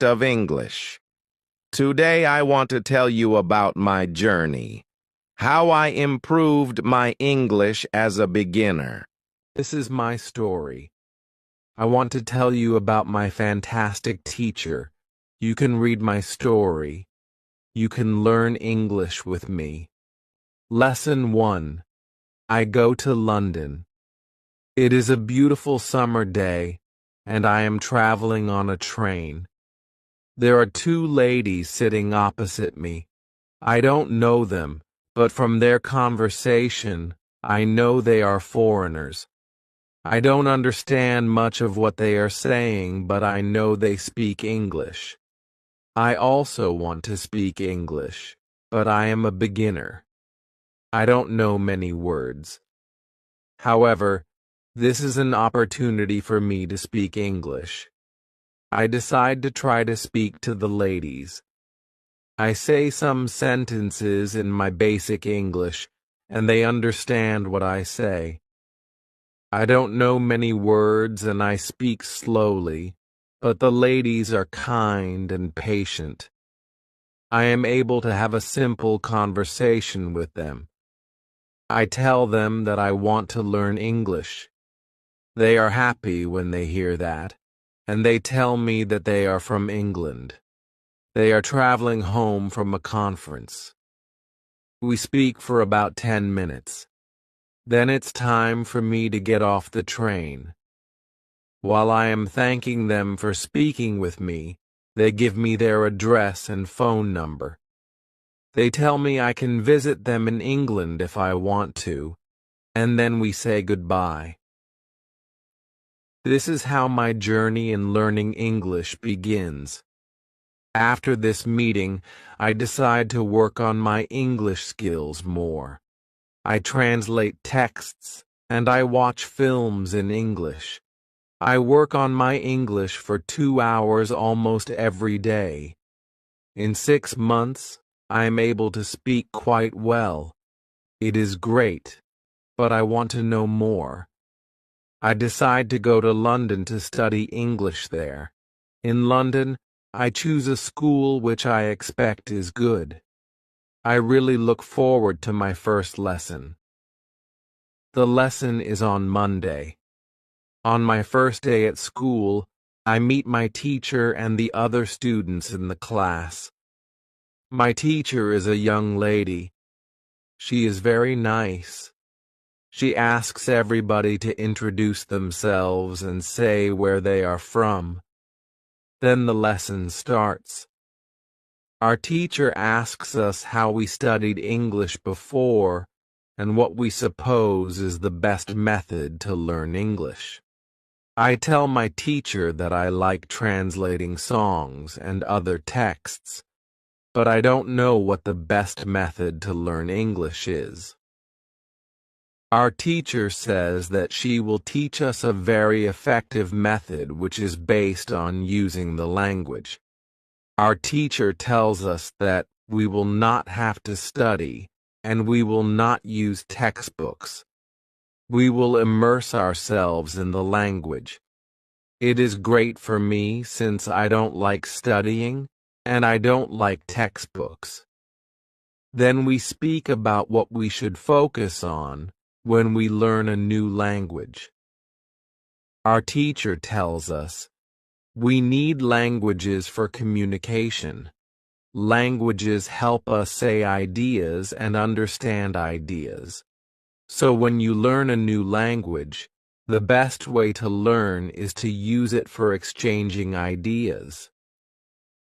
subject of English. Today I want to tell you about my journey, how I improved my English as a beginner. This is my story. I want to tell you about my fantastic teacher. You can read my story. You can learn English with me. Lesson 1. I go to London. It is a beautiful summer day, and I am traveling on a train. There are two ladies sitting opposite me. I don't know them, but from their conversation, I know they are foreigners. I don't understand much of what they are saying, but I know they speak English. I also want to speak English, but I am a beginner. I don't know many words. However, this is an opportunity for me to speak English. I decide to try to speak to the ladies. I say some sentences in my basic English, and they understand what I say. I don't know many words and I speak slowly, but the ladies are kind and patient. I am able to have a simple conversation with them. I tell them that I want to learn English. They are happy when they hear that, and they tell me that they are from England. They are traveling home from a conference. We speak for about 10 minutes. Then it's time for me to get off the train. While I am thanking them for speaking with me, they give me their address and phone number. They tell me I can visit them in England if I want to, and then we say goodbye. This is how my journey in learning English begins. After this meeting, I decide to work on my English skills more. I translate texts, and I watch films in English. I work on my English for 2 hours almost every day. In 6 months, I am able to speak quite well. It is great, but I want to know more. I decide to go to London to study English there. In London, I choose a school which I expect is good. I really look forward to my first lesson. The lesson is on Monday. On my first day at school, I meet my teacher and the other students in the class. My teacher is a young lady. She is very nice. She asks everybody to introduce themselves and say where they are from. Then the lesson starts. Our teacher asks us how we studied English before and what we suppose is the best method to learn English. I tell my teacher that I like translating songs and other texts, but I don't know what the best method to learn English is. Our teacher says that she will teach us a very effective method which is based on using the language. Our teacher tells us that we will not have to study and we will not use textbooks. We will immerse ourselves in the language. It is great for me since I don't like studying and I don't like textbooks. Then we speak about what we should focus on when we learn a new language. Our teacher tells us, we need languages for communication. Languages help us say ideas and understand ideas. So when you learn a new language, the best way to learn is to use it for exchanging ideas.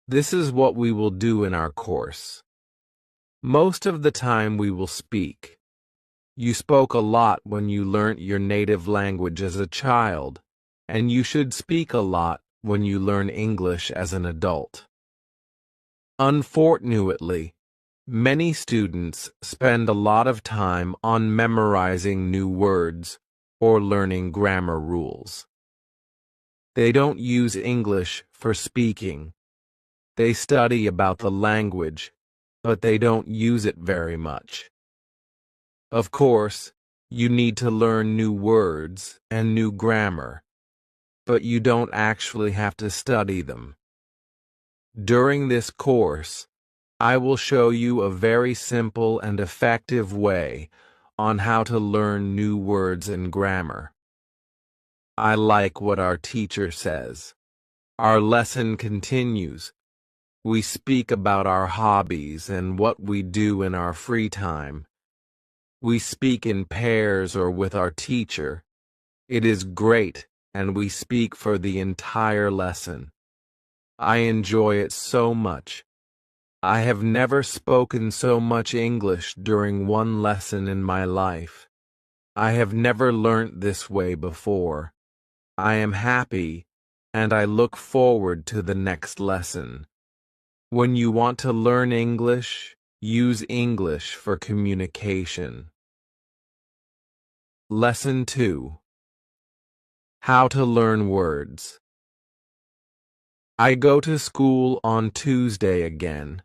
This is what we will do in our course. Most of the time we will speak. You spoke a lot when you learnt your native language as a child, and you should speak a lot when you learn English as an adult. Unfortunately, many students spend a lot of time on memorizing new words or learning grammar rules. They don't use English for speaking. They study about the language, but they don't use it very much. Of course, you need to learn new words and new grammar, but you don't actually have to study them. During this course, I will show you a very simple and effective way on how to learn new words and grammar. I like what our teacher says. Our lesson continues. We speak about our hobbies and what we do in our free time. We speak in pairs or with our teacher. It is great, and we speak for the entire lesson. I enjoy it so much. I have never spoken so much English during one lesson in my life. I have never learnt this way before. I am happy, and I look forward to the next lesson. When you want to learn English, use English for communication. Lesson 2. How to learn words. I go to school on Tuesday again.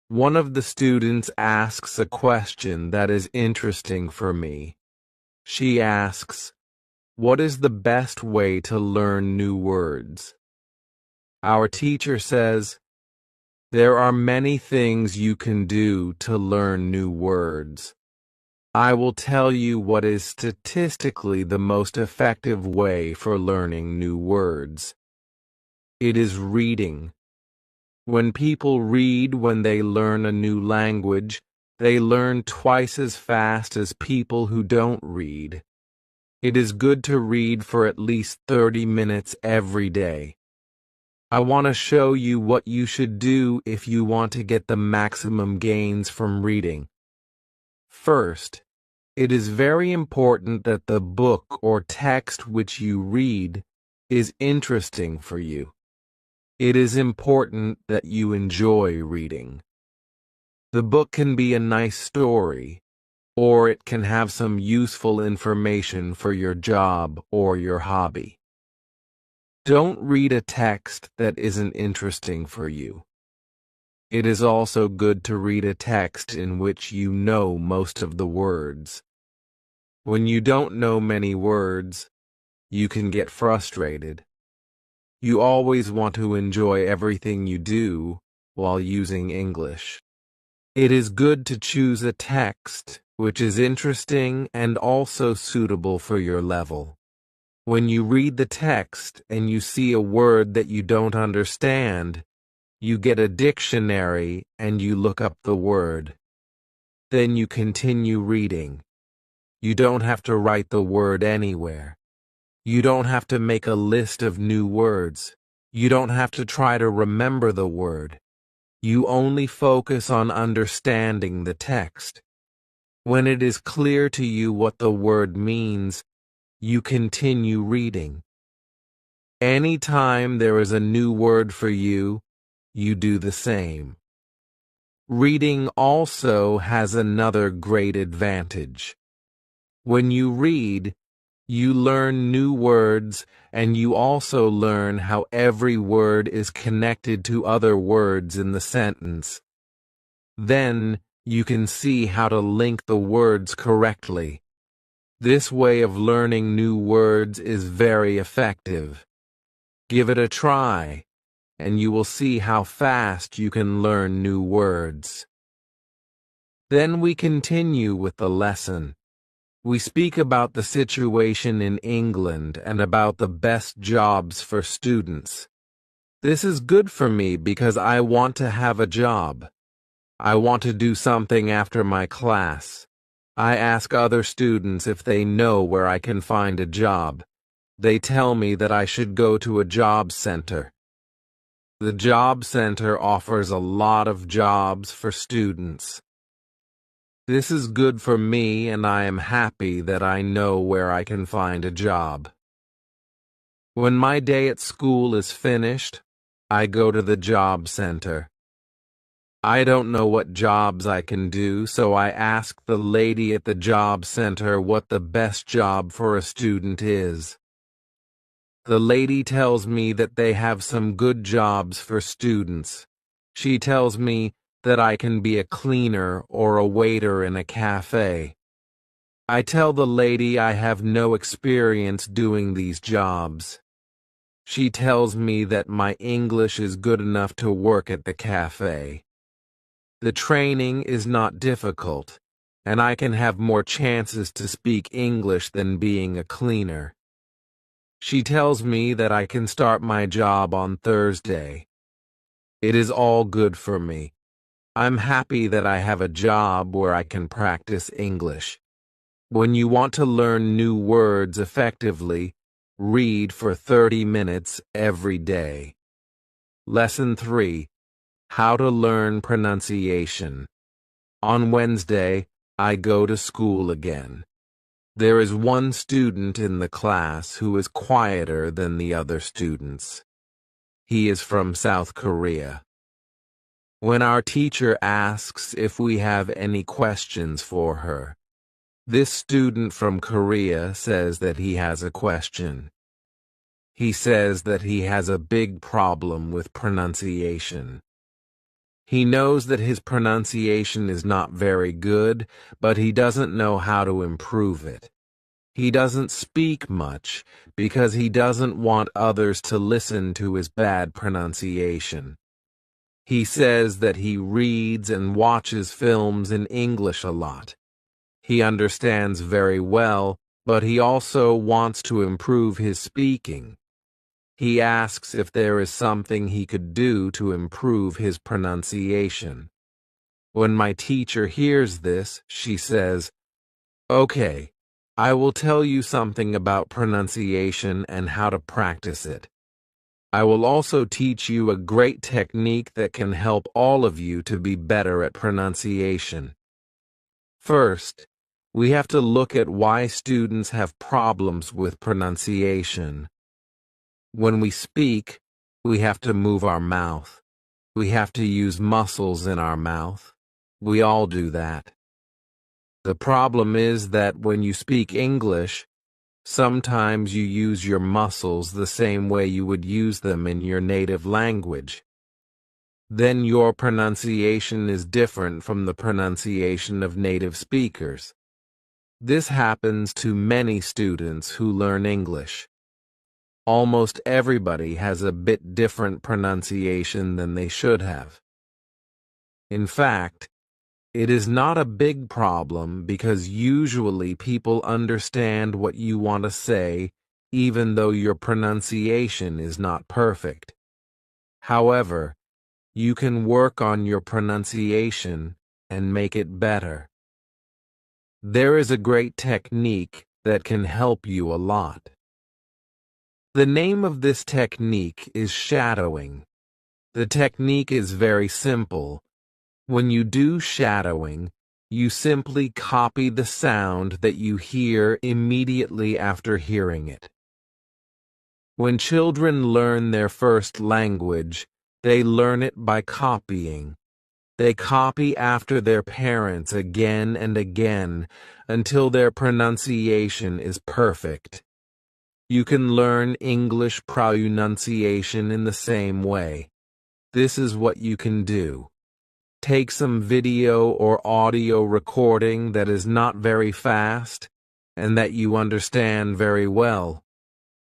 One of the students asks a question that is interesting for me. She asks, "What is the best way to learn new words?" Our teacher says, "There are many things you can do to learn new words. I will tell you what is statistically the most effective way for learning new words. It is reading. When people read when they learn a new language, they learn twice as fast as people who don't read. It is good to read for at least 30 minutes every day. I want to show you what you should do if you want to get the maximum gains from reading. First, it is very important that the book or text which you read is interesting for you. It is important that you enjoy reading. The book can be a nice story, or it can have some useful information for your job or your hobby. Don't read a text that isn't interesting for you. It is also good to read a text in which you know most of the words. When you don't know many words, you can get frustrated. You always want to enjoy everything you do while using English. It is good to choose a text which is interesting and also suitable for your level. When you read the text and you see a word that you don't understand, you get a dictionary and you look up the word. Then you continue reading. You don't have to write the word anywhere. You don't have to make a list of new words. You don't have to try to remember the word. You only focus on understanding the text. When it is clear to you what the word means, you continue reading. Anytime there is a new word for you, you do the same. Reading also has another great advantage. When you read, you learn new words, and you also learn how every word is connected to other words in the sentence. Then, you can see how to link the words correctly. This way of learning new words is very effective. Give it a try, and you will see how fast you can learn new words. Then we continue with the lesson. We speak about the situation in England and about the best jobs for students. This is good for me because I want to have a job. I want to do something after my class. I ask other students if they know where I can find a job. They tell me that I should go to a job center. The job center offers a lot of jobs for students. This is good for me, and I am happy that I know where I can find a job. When my day at school is finished, I go to the job center. I don't know what jobs I can do, so I ask the lady at the job center what the best job for a student is. The lady tells me that they have some good jobs for students. She tells me that I can be a cleaner or a waiter in a cafe. I tell the lady I have no experience doing these jobs. She tells me that my English is good enough to work at the cafe. The training is not difficult, and I can have more chances to speak English than being a cleaner. She tells me that I can start my job on Thursday. It is all good for me. I'm happy that I have a job where I can practice English. When you want to learn new words effectively, read for 30 minutes every day. Lesson 3. How to learn pronunciation. On Wednesday, I go to school again. There is one student in the class who is quieter than the other students. He is from South Korea. When our teacher asks if we have any questions for her, this student from Korea says that he has a question. He says that he has a big problem with pronunciation. He knows that his pronunciation is not very good, but he doesn't know how to improve it. He doesn't speak much because he doesn't want others to listen to his bad pronunciation. He says that he reads and watches films in English a lot. He understands very well, but he also wants to improve his speaking. He asks if there is something he could do to improve his pronunciation. When my teacher hears this, she says, "Okay, I will tell you something about pronunciation and how to practice it. I will also teach you a great technique that can help all of you to be better at pronunciation. First, we have to look at why students have problems with pronunciation. When we speak, we have to move our mouth. We have to use muscles in our mouth. We all do that. The problem is that when you speak English, sometimes you use your muscles the same way you would use them in your native language. Then your pronunciation is different from the pronunciation of native speakers. This happens to many students who learn English. Almost everybody has a bit different pronunciation than they should have. In fact, it is not a big problem because usually people understand what you want to say even though your pronunciation is not perfect. However, you can work on your pronunciation and make it better. There is a great technique that can help you a lot. The name of this technique is shadowing. The technique is very simple. When you do shadowing, you simply copy the sound that you hear immediately after hearing it. When children learn their first language, they learn it by copying. They copy after their parents again and again until their pronunciation is perfect. You can learn English pronunciation in the same way. This is what you can do. Take some video or audio recording that is not very fast and that you understand very well.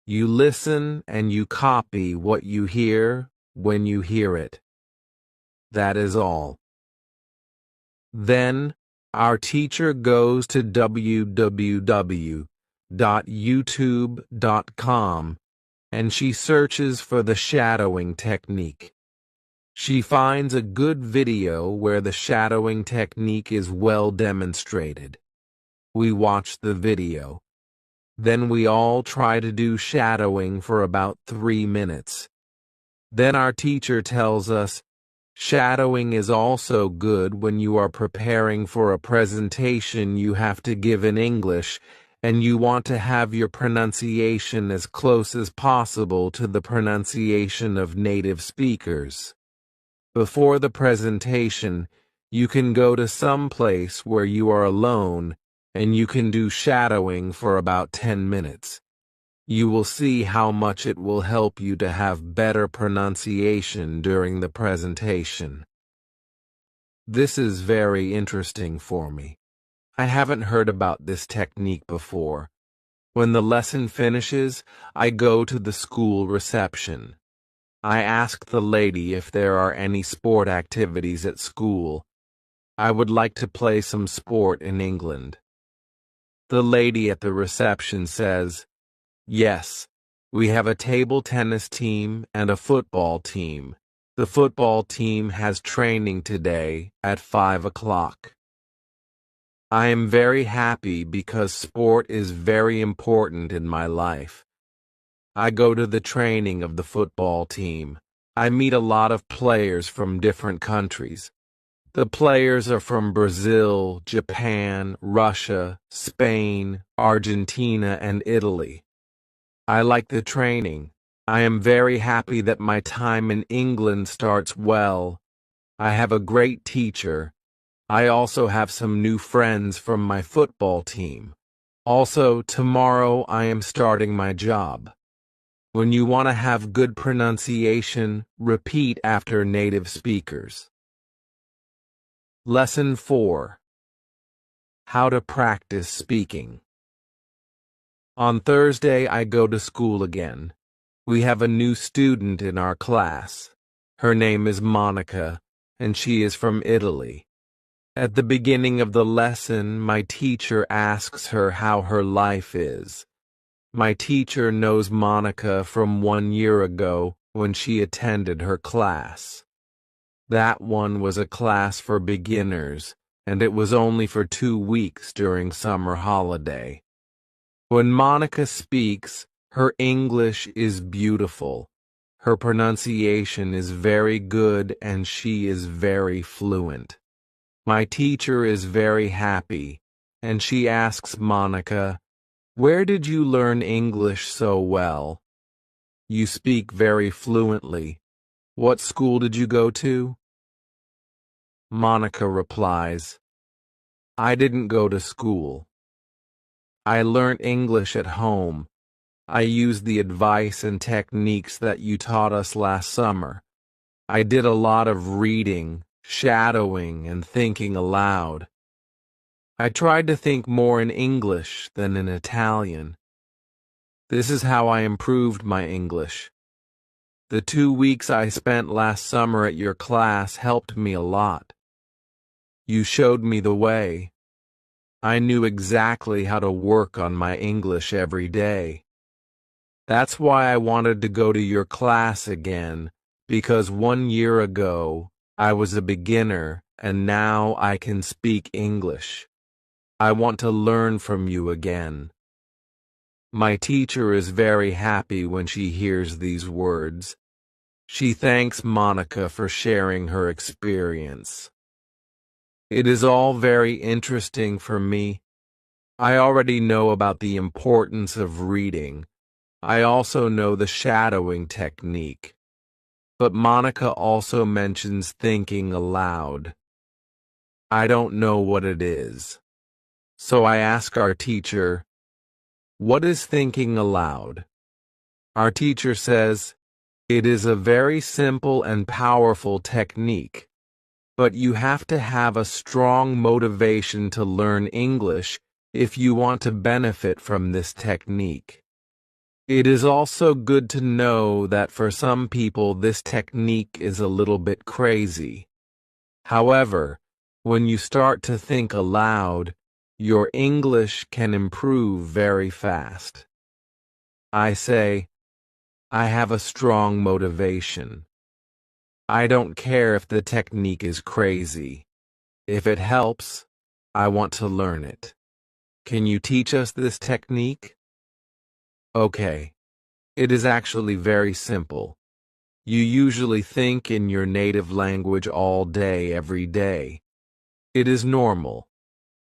You listen and you copy what you hear when you hear it. That is all. Then, our teacher goes to www.youtube.com and she searches for the shadowing technique. She finds a good video where the shadowing technique is well demonstrated. We watch the video. Then we all try to do shadowing for about 3 minutes. Then our teacher tells us, shadowing is also good when you are preparing for a presentation you have to give in English and you want to have your pronunciation as close as possible to the pronunciation of native speakers. Before the presentation, you can go to some place where you are alone and you can do shadowing for about 10 minutes. You will see how much it will help you to have better pronunciation during the presentation. This is very interesting for me. I haven't heard about this technique before. When the lesson finishes, I go to the school reception. I ask the lady if there are any sport activities at school. I would like to play some sport in England. The lady at the reception says, "Yes, we have a table tennis team and a football team. The football team has training today at 5 o'clock. I am very happy because sport is very important in my life. I go to the training of the football team. I meet a lot of players from different countries. The players are from Brazil, Japan, Russia, Spain, Argentina, and Italy. I like the training. I am very happy that my time in England starts well. I have a great teacher. I also have some new friends from my football team. Also, tomorrow I am starting my job." When you want to have good pronunciation, repeat after native speakers. Lesson 4. How to practice speaking. On Thursday, I go to school again. We have a new student in our class. Her name is Monica, and she is from Italy. At the beginning of the lesson, my teacher asks her how her life is. My teacher knows Monica from 1 year ago when she attended her class. That one was a class for beginners, and it was only for 2 weeks during summer holiday. When Monica speaks, her English is beautiful. Her pronunciation is very good and she is very fluent. My teacher is very happy, and she asks Monica, "Where did you learn English so well? You speak very fluently. What school did you go to?" Monica replies, "I didn't go to school. I learned English at home. I used the advice and techniques that you taught us last summer. I did a lot of reading, shadowing, and thinking aloud. I tried to think more in English than in Italian. This is how I improved my English. The 2 weeks I spent last summer at your class helped me a lot. You showed me the way. I knew exactly how to work on my English every day. That's why I wanted to go to your class again, because 1 year ago I was a beginner and now I can speak English. I want to learn from you again." My teacher is very happy when she hears these words. She thanks Monica for sharing her experience. It is all very interesting for me. I already know about the importance of reading. I also know the shadowing technique. But Monica also mentions thinking aloud. I don't know what it is. So I ask our teacher, "What is thinking aloud?" Our teacher says, "It is a very simple and powerful technique, but you have to have a strong motivation to learn English if you want to benefit from this technique. It is also good to know that for some people this technique is a little bit crazy. However, when you start to think aloud, your English can improve very fast." I say, I have a strong motivation. I don't care if the technique is crazy. If it helps, I want to learn it. Can you teach us this technique? Okay. It is actually very simple. You usually think in your native language all day, every day. It is normal.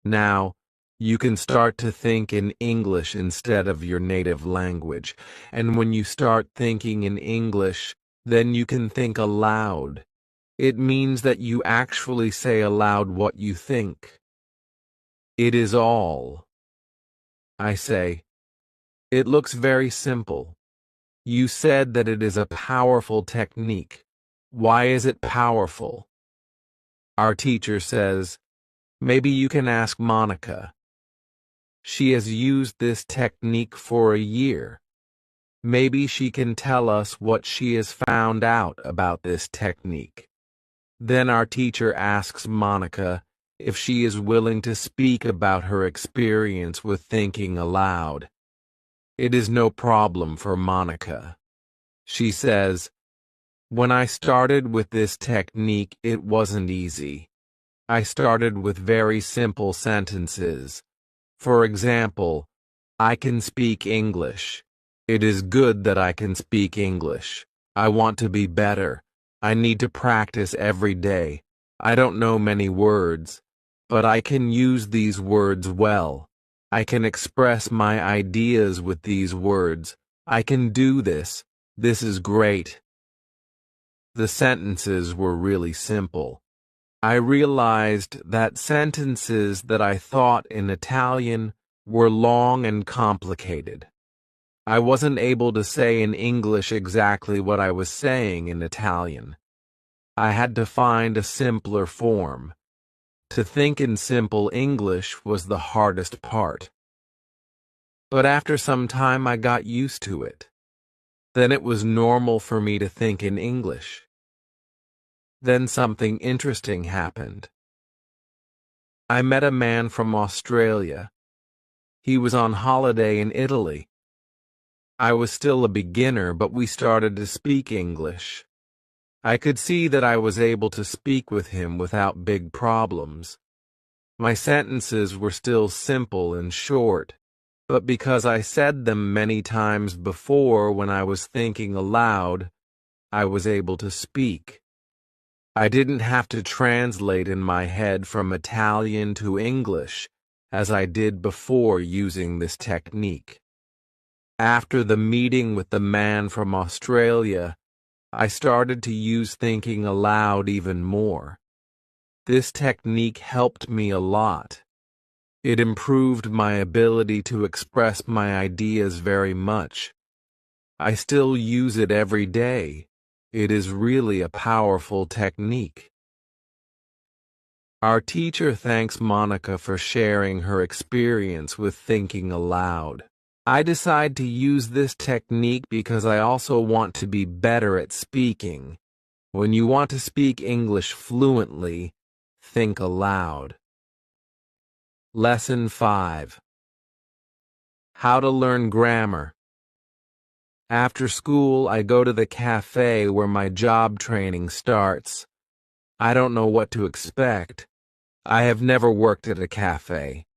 Now, you can start to think in English instead of your native language. And when you start thinking in English, then you can think aloud. It means that you actually say aloud what you think. It is all. I say, it looks very simple. You said that it is a powerful technique. Why is it powerful? Our teacher says, maybe you can ask Monica. She has used this technique for a year. Maybe she can tell us what she has found out about this technique. Then our teacher asks Monica if she is willing to speak about her experience with thinking aloud. It is no problem for Monica. She says, "When I started with this technique, it wasn't easy. I started with very simple sentences. For example, I can speak English. It is good that I can speak English. I want to be better. I need to practice every day. I don't know many words, but I can use these words well. I can express my ideas with these words. I can do this. This is great." The sentences were really simple. I realized that sentences that I thought in Italian were long and complicated. I wasn't able to say in English exactly what I was saying in Italian. I had to find a simpler form. To think in simple English was the hardest part. But after some time I got used to it. Then it was normal for me to think in English. Then something interesting happened. I met a man from Australia. He was on holiday in Italy. I was still a beginner, but we started to speak English. I could see that I was able to speak with him without big problems. My sentences were still simple and short, but because I said them many times before when I was thinking aloud, I was able to speak. I didn't have to translate in my head from Italian to English, as I did before using this technique. After the meeting with the man from Australia, I started to use thinking aloud even more. This technique helped me a lot. It improved my ability to express my ideas very much. I still use it every day. It is really a powerful technique. Our teacher thanks Monica for sharing her experience with thinking aloud. I decide to use this technique because I also want to be better at speaking. When you want to speak English fluently, think aloud. Lesson 5. How to learn grammar. After school, I go to the cafe where my job training starts. I don't know what to expect. I have never worked at a cafe.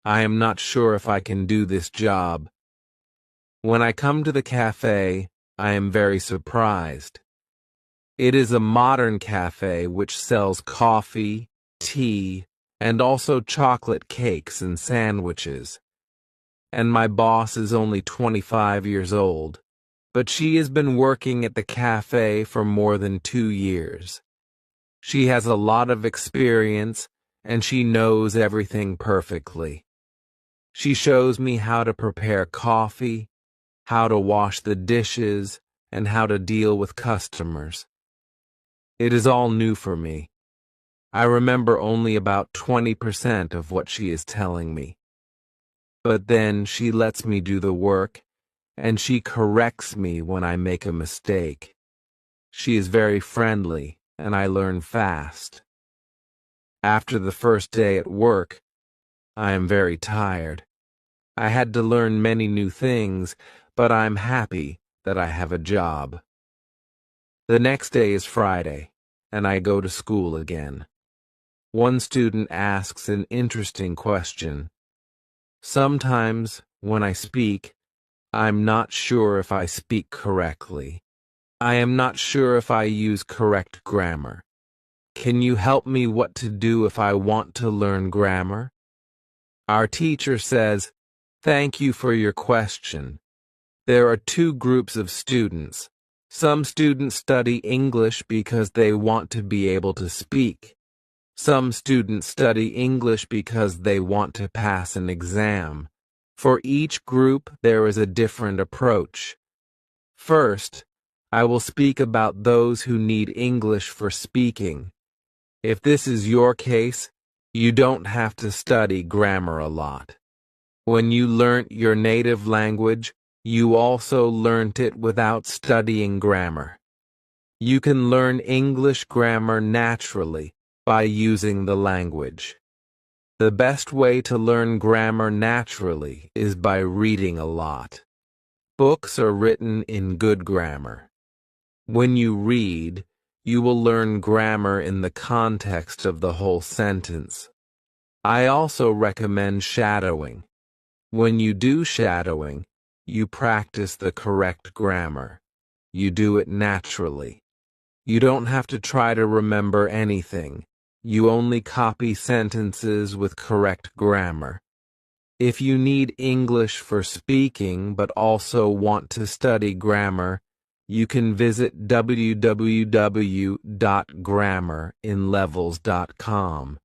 I am not sure if I can do this job. When I come to the cafe, I am very surprised. It is a modern cafe which sells coffee, tea, and also chocolate cakes and sandwiches. And my boss is only 25 years old. But she has been working at the cafe for more than 2 years. She has a lot of experience, and she knows everything perfectly. She shows me how to prepare coffee, how to wash the dishes, and how to deal with customers. It is all new for me. I remember only about 20% of what she is telling me. But then she lets me do the work, and she corrects me when I make a mistake. She is very friendly, and I learn fast. After the first day at work, I am very tired. I had to learn many new things, but I'm happy that I have a job. The next day is Friday, and I go to school again. One student asks an interesting question. Sometimes, when I speak, I'm not sure if I speak correctly. I am not sure if I use correct grammar. Can you help me what to do if I want to learn grammar? Our teacher says, "Thank you for your question. There are two groups of students. Some students study English because they want to be able to speak. Some students study English because they want to pass an exam. For each group, there is a different approach. First, I will speak about those who need English for speaking. If this is your case, you don't have to study grammar a lot. When you learnt your native language, you also learnt it without studying grammar. You can learn English grammar naturally by using the language. The best way to learn grammar naturally is by reading a lot. Books are written in good grammar. When you read, you will learn grammar in the context of the whole sentence. I also recommend shadowing. When you do shadowing, you practice the correct grammar. You do it naturally. You don't have to try to remember anything. You only copy sentences with correct grammar. If you need English for speaking but also want to study grammar, you can visit www.grammerinlevels.com.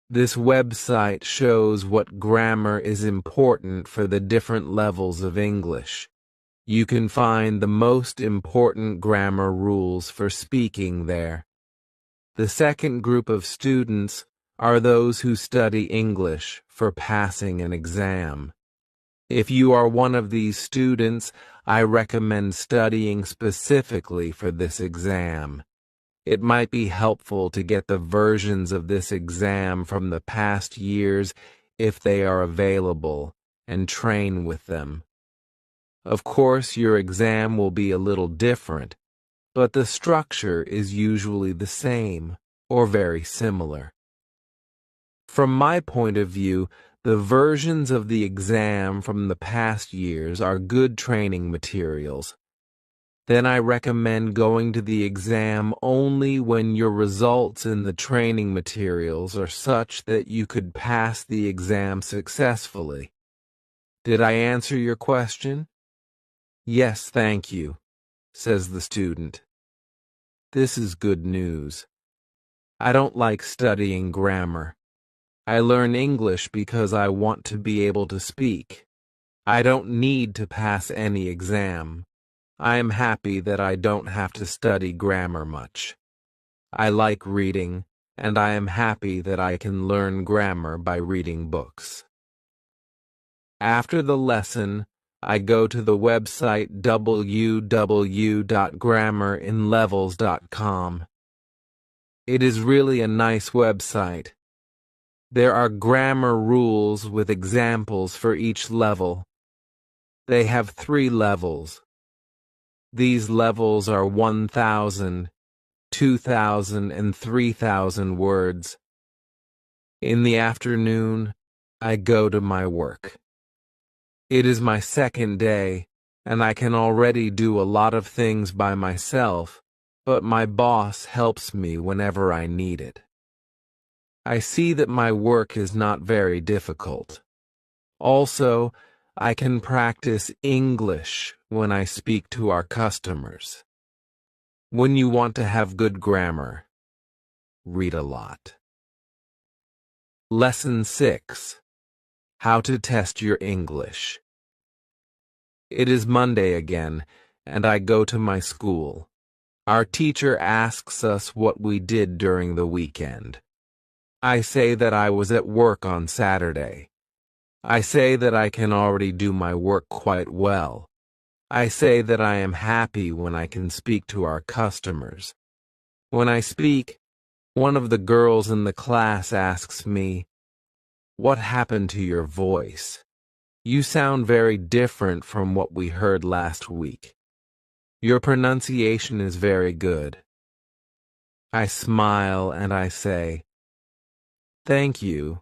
This website shows what grammar is important for the different levels of English. You can find the most important grammar rules for speaking there. The second group of students are those who study English for passing an exam. If you are one of these students, I recommend studying specifically for this exam. It might be helpful to get the versions of this exam from the past years if they are available, and train with them. Of course, your exam will be a little different, but the structure is usually the same or very similar. From my point of view, the versions of the exam from the past years are good training materials. Then I recommend going to the exam only when your results in the training materials are such that you could pass the exam successfully. Did I answer your question? Yes, thank you, says the student. This is good news. I don't like studying grammar. I learn English because I want to be able to speak. I don't need to pass any exam. I am happy that I don't have to study grammar much. I like reading, and I am happy that I can learn grammar by reading books. After the lesson, I go to the website www.grammerinlevels.com. It is really a nice website. There are grammar rules with examples for each level. They have 3 levels. These levels are 1,000, 2,000, and 3,000 words. In the afternoon, I go to my work. It is my second day, and I can already do a lot of things by myself, but my boss helps me whenever I need it. I see that my work is not very difficult. Also, I can practice English when I speak to our customers. When you want to have good grammar, read a lot. Lesson 6. How to test your English. It is Monday again, and I go to my school. Our teacher asks us what we did during the weekend. I say that I was at work on Saturday. I say that I can already do my work quite well. I say that I am happy when I can speak to our customers. When I speak, one of the girls in the class asks me, "What happened to your voice? You sound very different from what we heard last week. Your pronunciation is very good." I smile and I say, "Thank you.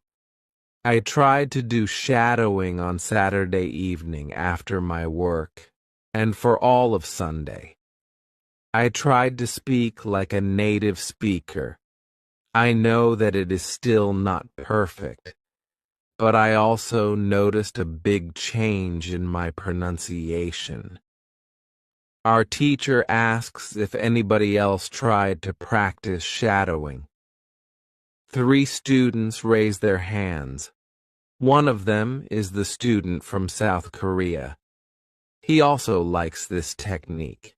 I tried to do shadowing on Saturday evening after my work, and for all of Sunday. I tried to speak like a native speaker. I know that it is still not perfect, but I also noticed a big change in my pronunciation." Our teacher asks if anybody else tried to practice shadowing. 3 students raise their hands. One of them is the student from South Korea. He also likes this technique.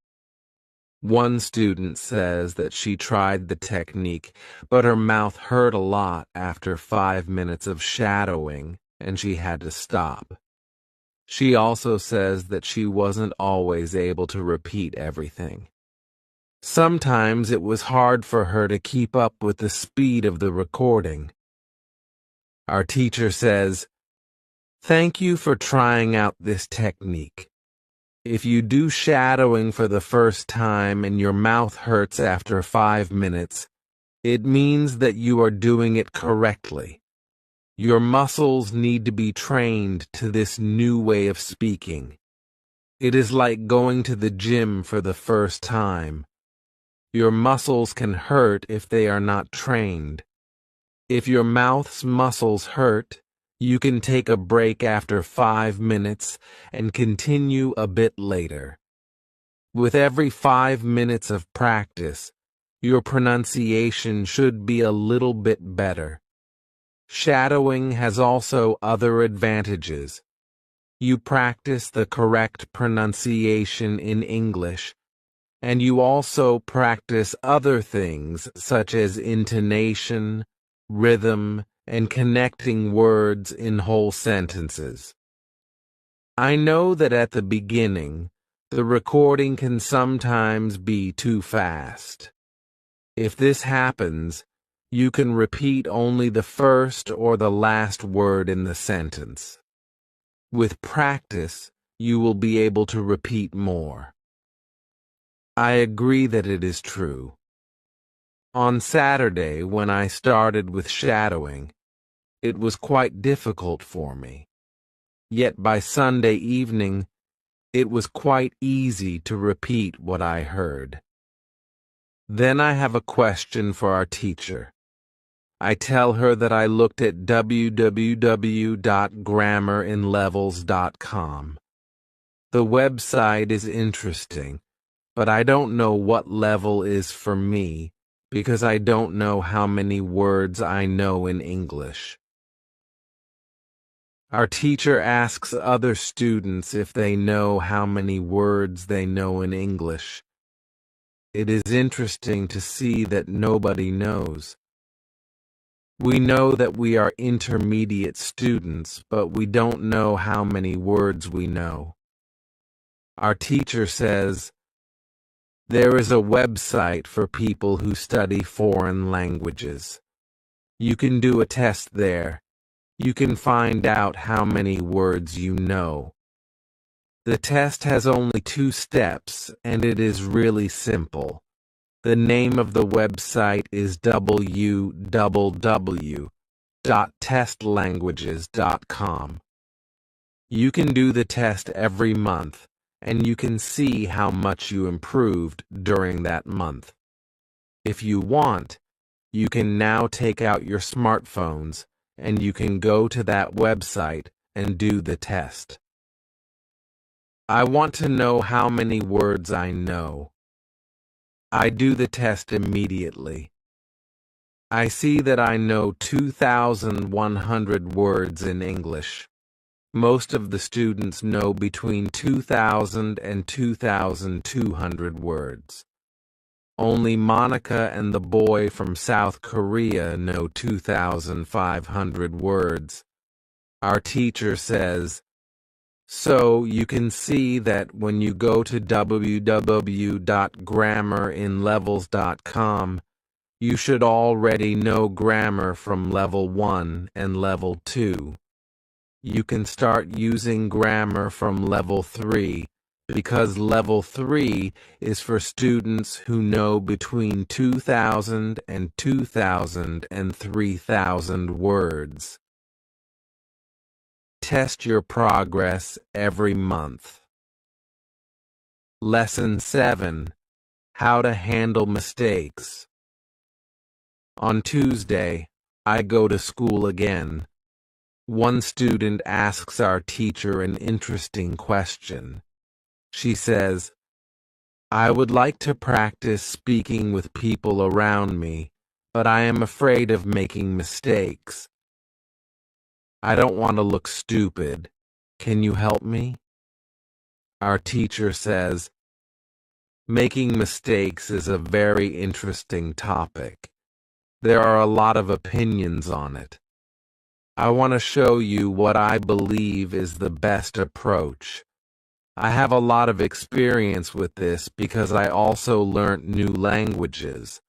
One student says that she tried the technique, but her mouth hurt a lot after 5 minutes of shadowing, and she had to stop. She also says that she wasn't always able to repeat everything. Sometimes it was hard for her to keep up with the speed of the recording. Our teacher says, "Thank you for trying out this technique. If you do shadowing for the first time and your mouth hurts after 5 minutes, it means that you are doing it correctly. Your muscles need to be trained to this new way of speaking. It is like going to the gym for the first time. Your muscles can hurt if they are not trained. If your mouth's muscles hurt, you can take a break after 5 minutes and continue a bit later. With every 5 minutes of practice, your pronunciation should be a little bit better. Shadowing has also other advantages. You practice the correct pronunciation in English, and you also practice other things such as intonation, rhythm, and connecting words in whole sentences. I know that at the beginning, the recording can sometimes be too fast. If this happens, you can repeat only the first or the last word in the sentence. With practice, you will be able to repeat more. I agree that it is true. On Saturday, when I started with shadowing, it was quite difficult for me. Yet by Sunday evening, it was quite easy to repeat what I heard. Then I have a question for our teacher. I tell her that I looked at www.grammarinlevels.com. The website is interesting, but I don't know what level is for me because I don't know how many words I know in English. Our teacher asks other students if they know how many words they know in English. It is interesting to see that nobody knows. We know that we are intermediate students, but we don't know how many words we know. Our teacher says, "There is a website for people who study foreign languages. You can do a test there. You can find out how many words you know. The test has only 2 steps, and it is really simple. The name of the website is www.testlanguages.com. You can do the test every month, and you can see how much you improved during that month. If you want, you can now take out your smartphones, and you can go to that website and do the test. I want to know how many words I know. I do the test immediately. I see that I know 2,100 words in English. Most of the students know between 2,000 and 2,200 words. Only Monica and the boy from South Korea know 2,500 words. Our teacher says, so you can see that when you go to www.grammarinlevels.com, you should already know grammar from level 1 and level 2. You can start using grammar from level 3 because level 3 is for students who know between 2,000 and 2,000 and 3,000 words. Test your progress every month. Lesson 7. How to handle mistakes. On Tuesday, I go to school again. One student asks our teacher an interesting question. She says, "I would like to practice speaking with people around me, but I am afraid of making mistakes. I don't want to look stupid. Can you help me?" Our teacher says, "Making mistakes is a very interesting topic. There are a lot of opinions on it. I want to show you what I believe is the best approach. I have a lot of experience with this because I also learnt new languages.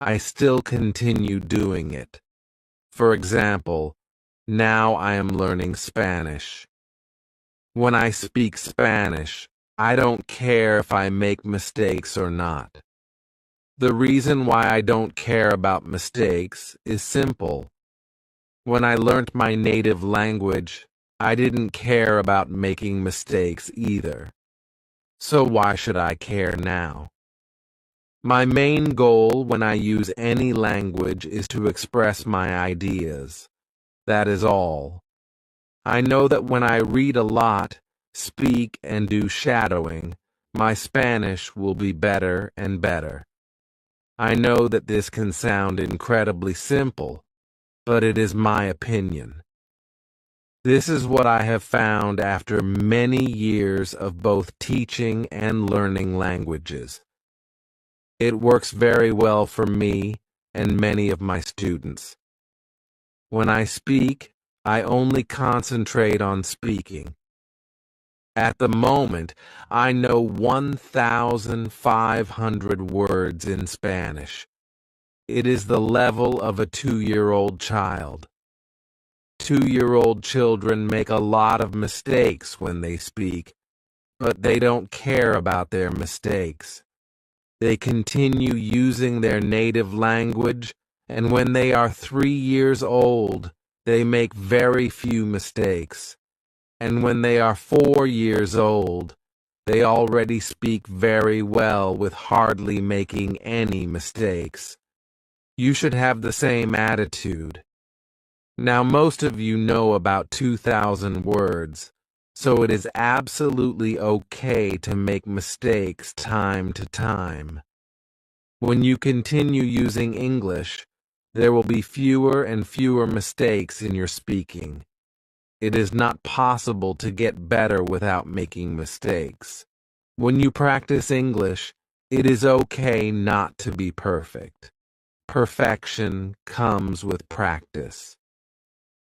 I still continue doing it. For example, now I am learning Spanish. When I speak Spanish, I don't care if I make mistakes or not. The reason why I don't care about mistakes is simple. When I learnt my native language, I didn't care about making mistakes either. So why should I care now? My main goal when I use any language is to express my ideas. That is all. I know that when I read a lot, speak, and do shadowing, my Spanish will be better and better. I know that this can sound incredibly simple, but it is my opinion. This is what I have found after many years of both teaching and learning languages. It works very well for me and many of my students. When I speak, I only concentrate on speaking. At the moment, I know 1,500 words in Spanish. It is the level of a 2-year-old child. 2-year-old children make a lot of mistakes when they speak, but they don't care about their mistakes. They continue using their native language, and when they are 3 years old, they make very few mistakes. And when they are 4 years old, they already speak very well with hardly making any mistakes. You should have the same attitude. Now, most of you know about 2,000 words, so it is absolutely okay to make mistakes time to time. When you continue using English, there will be fewer and fewer mistakes in your speaking. It is not possible to get better without making mistakes. When you practice English, it is okay not to be perfect. Perfection comes with practice.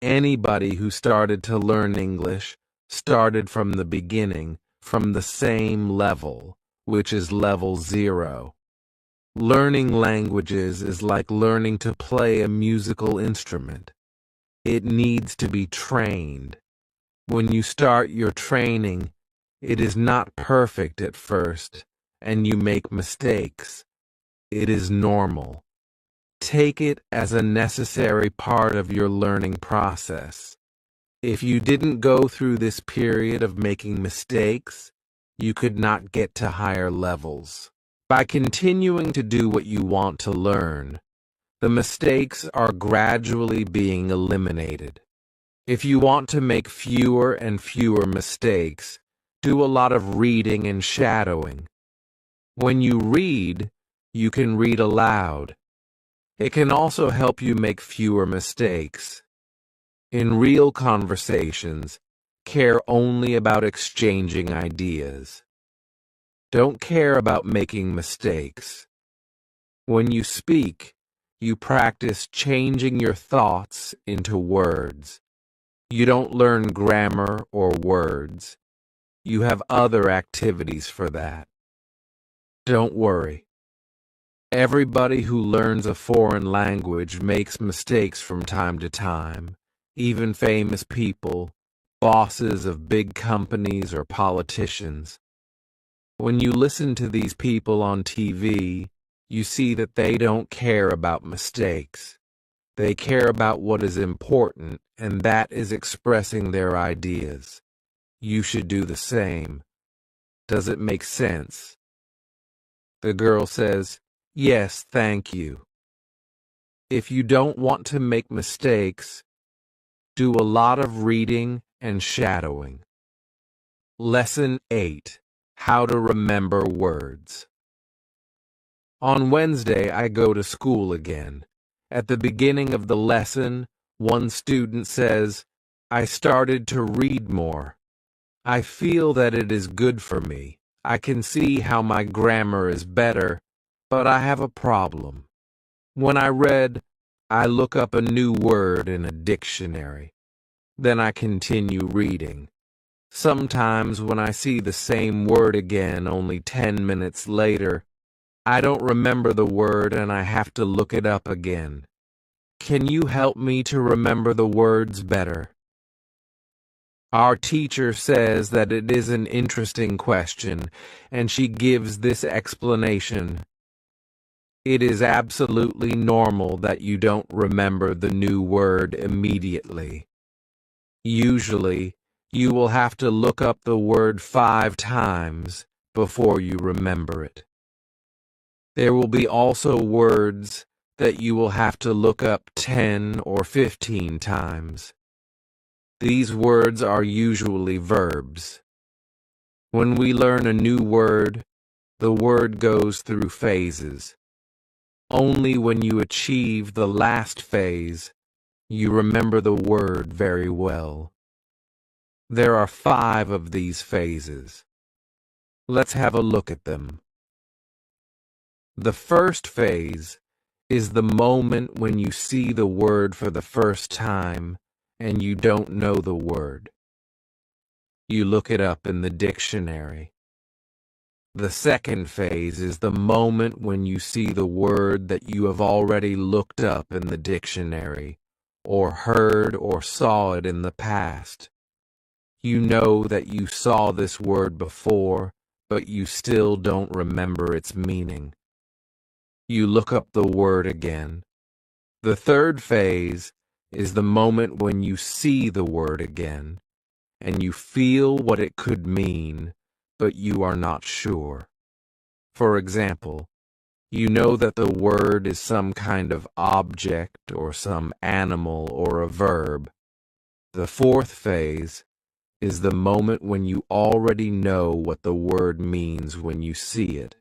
Anybody who started to learn English started from the beginning, from the same level, which is level 0. Learning languages is like learning to play a musical instrument. It needs to be trained. When you start your training, it is not perfect at first, and you make mistakes. It is normal. Take it as a necessary part of your learning process. If you didn't go through this period of making mistakes, you could not get to higher levels. By continuing to do what you want to learn, the mistakes are gradually being eliminated. If you want to make fewer and fewer mistakes, do a lot of reading and shadowing. When you read, you can read aloud. It can also help you make fewer mistakes. In real conversations, care only about exchanging ideas. Don't care about making mistakes. When you speak, you practice changing your thoughts into words. You don't learn grammar or words. You have other activities for that. Don't worry. Everybody who learns a foreign language makes mistakes from time to time, even famous people, bosses of big companies or politicians. When you listen to these people on TV, you see that they don't care about mistakes. They care about what is important, and that is expressing their ideas. You should do the same. Does it make sense? The girl says, "Yes, thank you." If you don't want to make mistakes, do a lot of reading and shadowing. Lesson 8. How to remember words. On Wednesday, I go to school again. At the beginning of the lesson, one student says, "I started to read more. I feel that it is good for me. I can see how my grammar is better, but I have a problem. When I read, I look up a new word in a dictionary. Then I continue reading. Sometimes when I see the same word again only 10 minutes later, I don't remember the word and I have to look it up again. Can you help me to remember the words better? Our teacher says that it is an interesting question, and she gives this explanation. It is absolutely normal that you don't remember the new word immediately. Usually, you will have to look up the word 5 times before you remember it. There will be also words that you will have to look up 10 or 15 times. These words are usually verbs. When we learn a new word, the word goes through phases. Only when you achieve the last phase, you remember the word very well. There are 5 of these phases. Let's have a look at them. The first phase is the moment when you see the word for the first time and you don't know the word. You look it up in the dictionary. The second phase is the moment when you see the word that you have already looked up in the dictionary, or heard or saw it in the past. You know that you saw this word before, but you still don't remember its meaning. You look up the word again. The third phase is the moment when you see the word again, and you feel what it could mean, but you are not sure. For example, you know that the word is some kind of object or some animal or a verb. The fourth phase is the moment when you already know what the word means when you see it,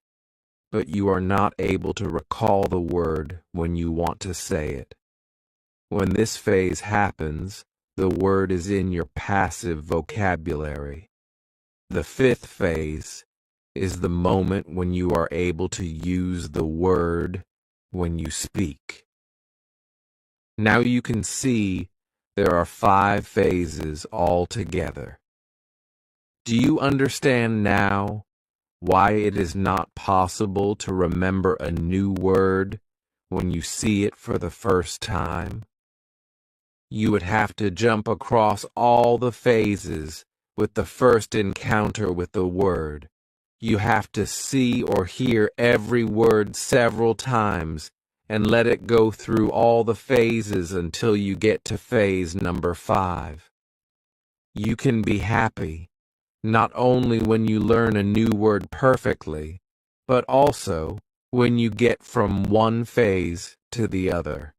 but you are not able to recall the word when you want to say it. When this phase happens, the word is in your passive vocabulary. The fifth phase is the moment when you are able to use the word when you speak. Now you can see there are 5 phases altogether. Do you understand now why it is not possible to remember a new word when you see it for the first time? You would have to jump across all the phases with the first encounter with the word. You have to see or hear every word several times and let it go through all the phases until you get to phase number 5. You can be happy, not only when you learn a new word perfectly, but also when you get from one phase to the other.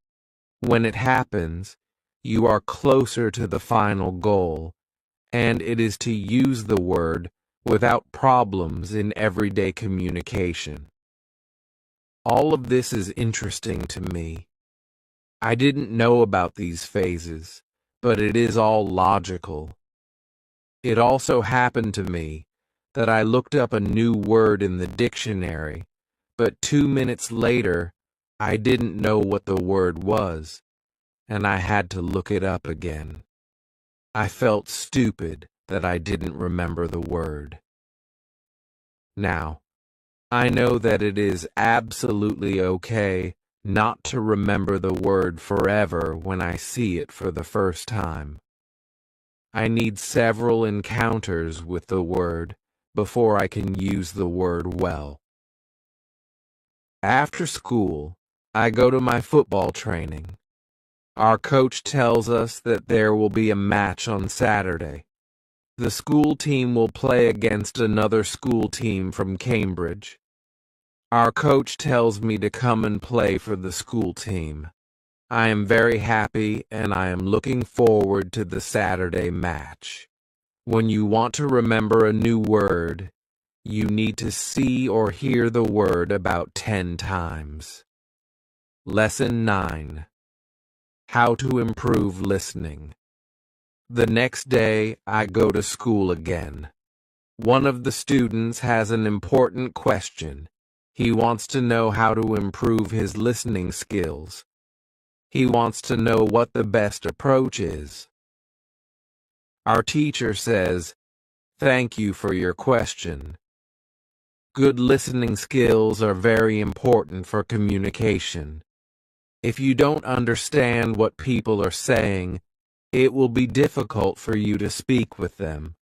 When it happens, you are closer to the final goal, and it is to use the word without problems in everyday communication. All of this is interesting to me. I didn't know about these phases, but it is all logical. It also happened to me that I looked up a new word in the dictionary, but 2 minutes later, I didn't know what the word was, and I had to look it up again. I felt stupid that I didn't remember the word. Now, I know that it is absolutely okay not to remember the word forever when I see it for the first time. I need several encounters with the word before I can use the word well. After school, I go to my football training. Our coach tells us that there will be a match on Saturday. The school team will play against another school team from Cambridge. Our coach tells me to come and play for the school team. I am very happy and I am looking forward to the Saturday match. When you want to remember a new word, you need to see or hear the word about 10 times. Lesson 9. How to improve listening. The next day, I go to school again. One of the students has an important question. He wants to know how to improve his listening skills. He wants to know what the best approach is. Our teacher says, "Thank you for your question." Good listening skills are very important for communication. If you don't understand what people are saying, it will be difficult for you to speak with them.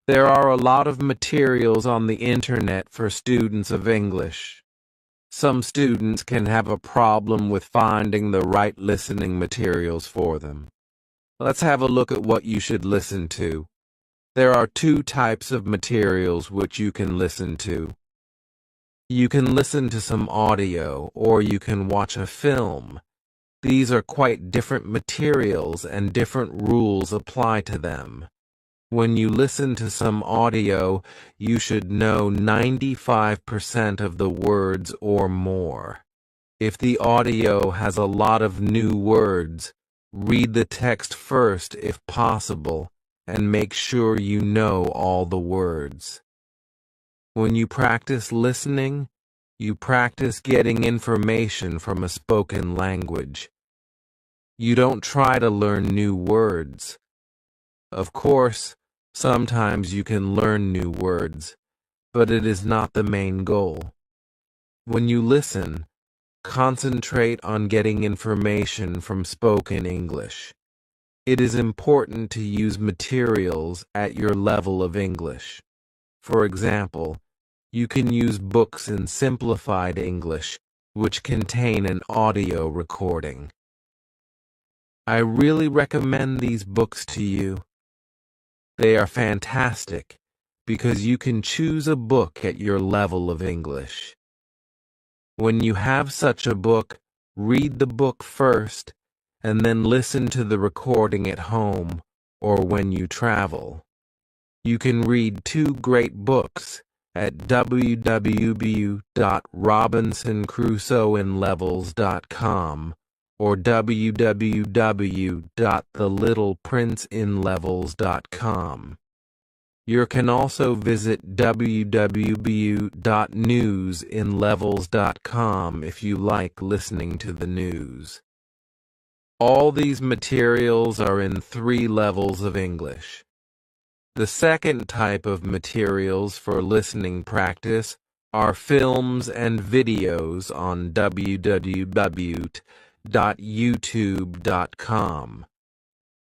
There are a lot of materials on the internet for students of English. Some students can have a problem with finding the right listening materials for them. Let's have a look at what you should listen to. There are two types of materials which you can listen to. You can listen to some audio, or you can watch a film. These are quite different materials and different rules apply to them. When you listen to some audio, you should know 95% of the words or more. If the audio has a lot of new words, read the text first if possible, and make sure you know all the words. When you practice listening, you practice getting information from a spoken language. You don't try to learn new words. Of course, sometimes you can learn new words, but it is not the main goal. When you listen, concentrate on getting information from spoken English. It is important to use materials at your level of English. For example, you can use books in simplified English, which contain an audio recording. I really recommend these books to you. They are fantastic because you can choose a book at your level of English. When you have such a book, read the book first and then listen to the recording at home or when you travel. You can read two great books at www.robinsoncrusoeinlevels.com or www.thelittleprinceinlevels.com. You can also visit www.newsinlevels.com if you like listening to the news. All these materials are in 3 levels of English. The second type of materials for listening practice are films and videos on www.youtube.com.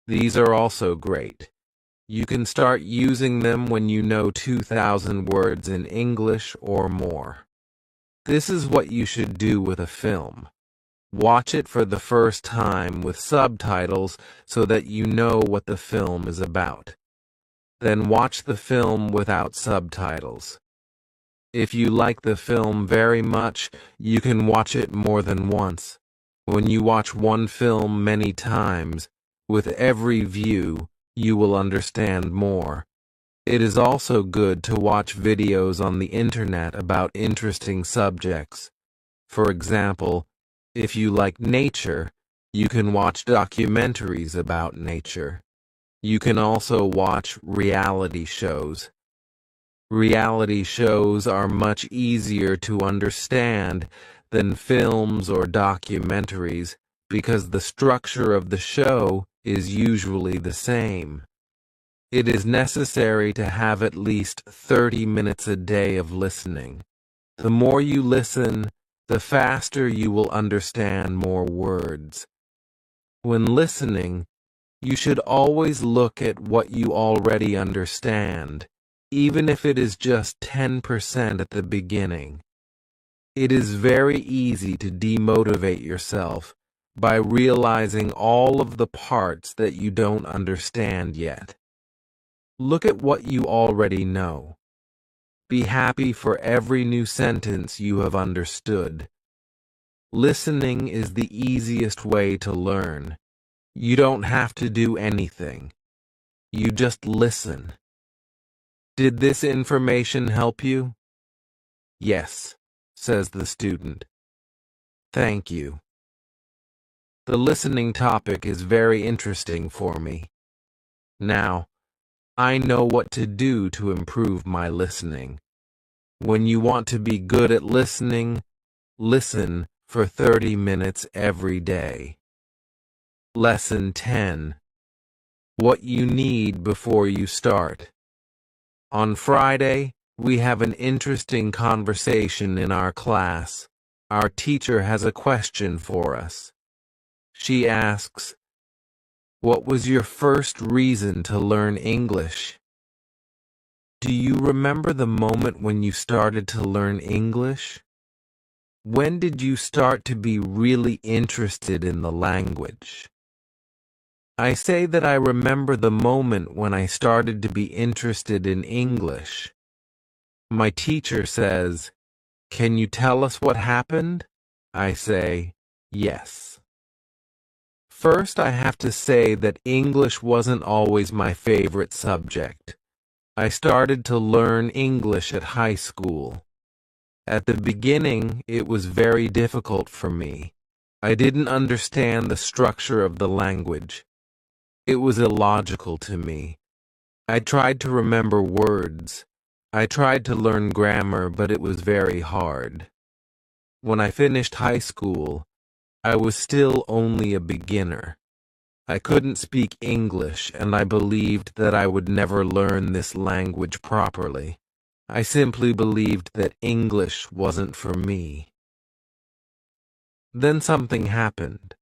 These are also great. You can start using them when you know 2,000 words in English or more. This is what you should do with a film. Watch it for the first time with subtitles so that you know what the film is about. Then watch the film without subtitles. If you like the film very much, you can watch it more than once. When you watch one film many times, with every view, you will understand more. It is also good to watch videos on the internet about interesting subjects. For example, if you like nature, you can watch documentaries about nature. You can also watch reality shows. Reality shows are much easier to understand than films or documentaries because the structure of the show is usually the same. It is necessary to have at least 30 minutes a day of listening. The more you listen, the faster you will understand more words. When listening, you should always look at what you already understand, even if it is just 10% at the beginning. It is very easy to demotivate yourself by realizing all of the parts that you don't understand yet. Look at what you already know. Be happy for every new sentence you have understood. Listening is the easiest way to learn. You don't have to do anything. You just listen. Did this information help you? Yes, says the student. Thank you. The listening topic is very interesting for me. Now, I know what to do to improve my listening. When you want to be good at listening, listen for 30 minutes every day. Lesson 10. What you need before you start. On Friday, we have an interesting conversation in our class. Our teacher has a question for us. She asks, "What was your first reason to learn English?" Do you remember the moment when you started to learn English? When did you start to be really interested in the language? I say that I remember the moment when I started to be interested in English. My teacher says, "Can you tell us what happened?" I say, "Yes." First, I have to say that English wasn't always my favorite subject. I started to learn English at high school. At the beginning, it was very difficult for me. I didn't understand the structure of the language. It was illogical to me. I tried to remember words. I tried to learn grammar, but it was very hard. When I finished high school, I was still only a beginner. I couldn't speak English, and I believed that I would never learn this language properly. I simply believed that English wasn't for me. Then something happened.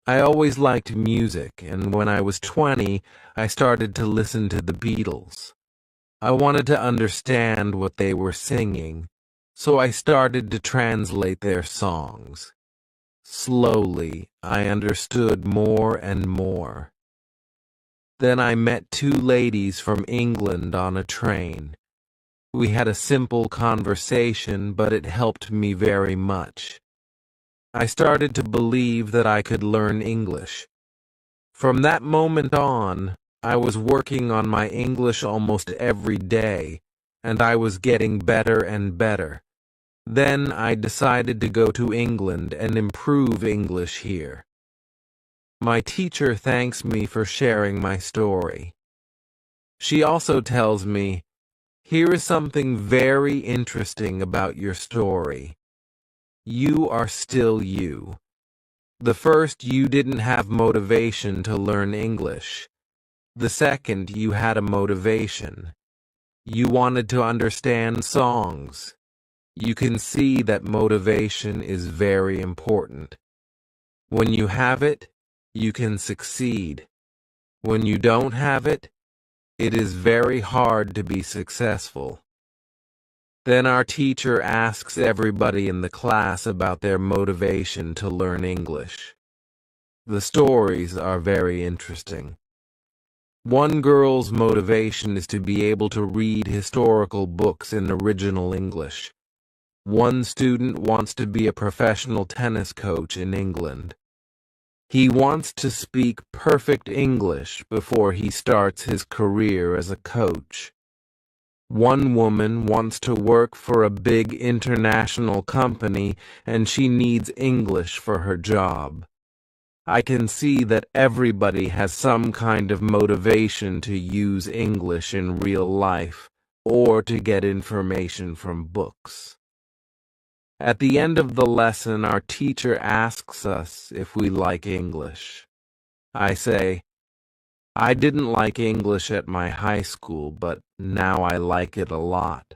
I always liked music, and when I was 20, I started to listen to the Beatles. I wanted to understand what they were singing, so I started to translate their songs. Slowly, I understood more and more. Then I met two ladies from England on a train. We had a simple conversation, but it helped me very much. I started to believe that I could learn English. From that moment on, I was working on my English almost every day, and I was getting better and better. Then I decided to go to England and improve English here. My teacher thanks me for sharing my story. She also tells me, "Here is something very interesting about your story. You are still you. The first, you didn't have motivation to learn English. The second, you had a motivation. You wanted to understand songs. You can see that motivation is very important. When you have it, you can succeed. When you don't have it, it is very hard to be successful." Then our teacher asks everybody in the class about their motivation to learn English. The stories are very interesting. One girl's motivation is to be able to read historical books in original English. One student wants to be a professional tennis coach in England. He wants to speak perfect English before he starts his career as a coach. One woman wants to work for a big international company, and she needs English for her job. I can see that everybody has some kind of motivation to use English in real life, or to get information from books. At the end of the lesson, our teacher asks us if we like English. I say, "I didn't like English at my high school, but now I like it a lot.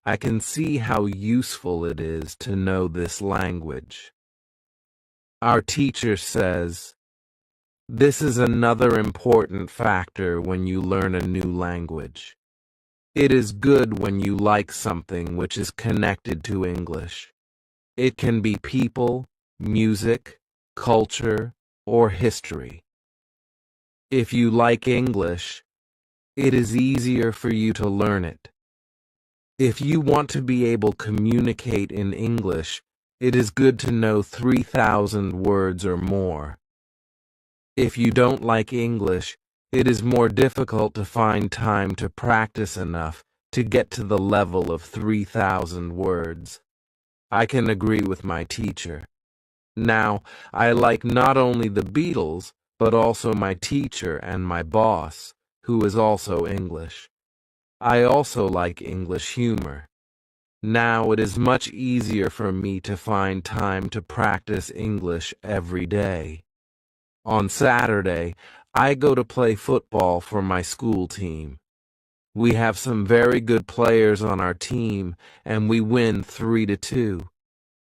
I can see how useful it is to know this language." Our teacher says, "This is another important factor when you learn a new language. It is good when you like something which is connected to English. It can be people, music, culture, or history. If you like English, it is easier for you to learn it. If you want to be able to communicate in English, it is good to know 3,000 words or more. If you don't like English, it is more difficult to find time to practice enough to get to the level of 3,000 words. I can agree with my teacher. Now, I like not only the Beatles, but also my teacher and my boss, who is also English. I also like English humor. Now it is much easier for me to find time to practice English every day. On Saturday, I go to play football for my school team. We have some very good players on our team, and we win 3-2.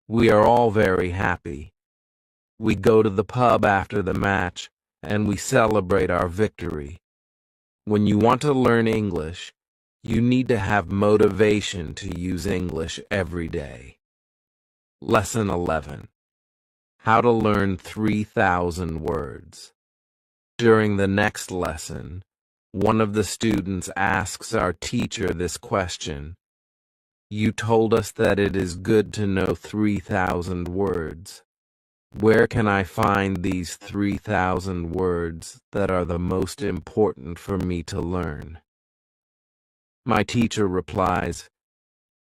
We are all very happy. We go to the pub after the match, and we celebrate our victory. When you want to learn English, you need to have motivation to use English every day. Lesson 11. How to learn 3,000 words. During the next lesson, one of the students asks our teacher this question. You told us that it is good to know 3,000 words. Where can I find these 3,000 words that are the most important for me to learn? My teacher replies,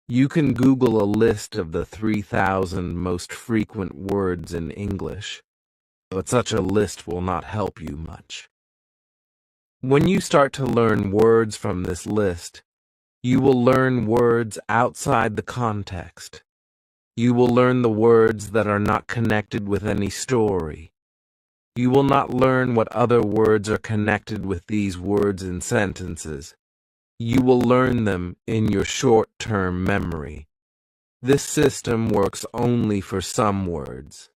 you can Google a list of the 3,000 most frequent words in English, but such a list will not help you much. When you start to learn words from this list, you will learn words outside the context. You will learn the words that are not connected with any story. You will not learn what other words are connected with these words in sentences. You will learn them in your short-term memory. This system works only for some words.